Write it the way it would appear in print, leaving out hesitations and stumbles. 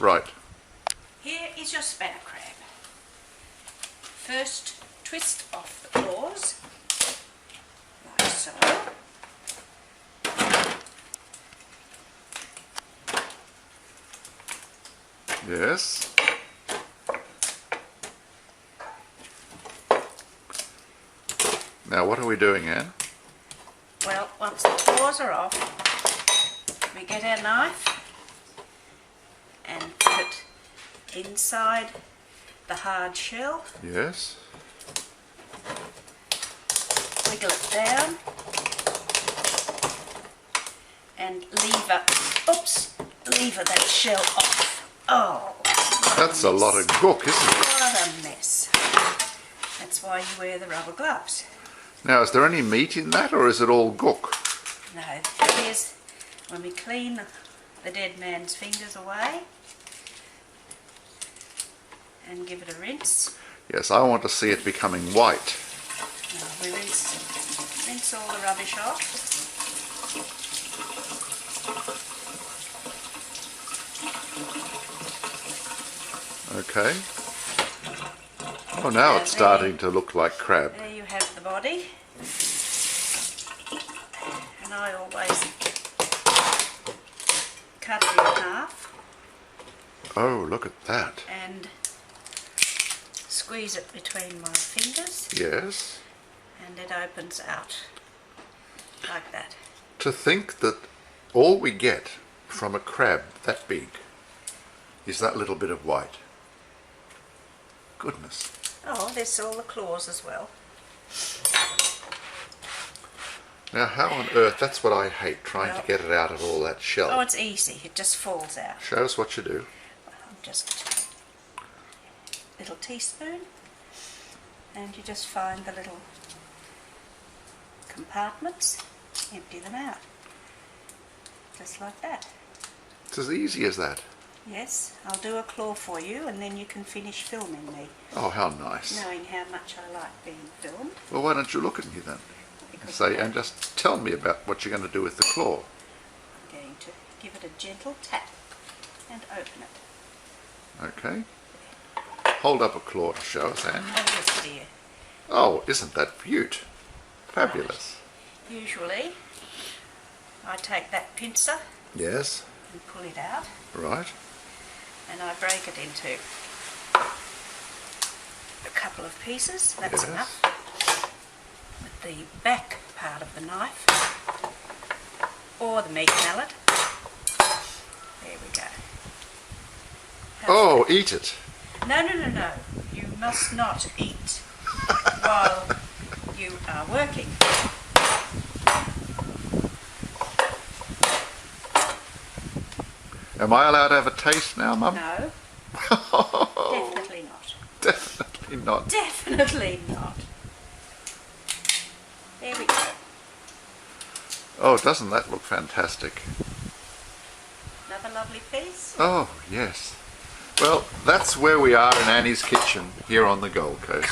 Right. Here is your spanner crab. First, twist off the claws, like so. Yes. Now what are we doing, Anne? Well, once the claws are off, we get our knife and put it inside the hard shell. Yes. Wiggle it down and lever that shell off. Oh, that's a lot of gook, isn't it? what a mess. That's why you wear the rubber gloves. Now, is there any meat in that, or is it all gook? No, here's when we clean the dead man's fingers away and give it a rinse. Yes, I want to see it becoming white. Now we rinse all the rubbish off. Okay. Oh, now it's starting to look like crab. There you have the body. And I always cut it in half. Oh, look at that. And squeeze it between my fingers. Yes. And it opens out like that. To think that all we get from a crab that big is that little bit of white. Goodness. Oh, there's all the claws as well. Now, how on earth, that's what I hate, trying to get it out of all that shell. Oh, it's easy. It just falls out. Show us what you do. Just a little teaspoon, and you just find the little compartments, empty them out, just like that. It's as easy as that. Yes, I'll do a claw for you, and then you can finish filming me. Oh, how nice. Knowing how much I like being filmed. Well, why don't you look at me then? Because And just tell me about what you're going to do with the claw. I'm going to give it a gentle tap and open it. Okay. Hold up a claw to show us, Anne. Oh, yes, dear. Oh, isn't that beaut? Fabulous. Right. Usually, I take that pincer Yes. and pull it out, Right. and I break it into a couple of pieces. That's Yes. enough. With the back part of the knife or the meat mallet. There we go. Oh, eat it. No, no, no, no. You must not eat while you are working. Am I allowed to have a taste now, Mum? No, definitely not. Definitely not. Definitely not. There we go. Oh, doesn't that look fantastic? Another lovely piece. Oh, yes. Well, that's where we are in Annie's kitchen here on the Gold Coast.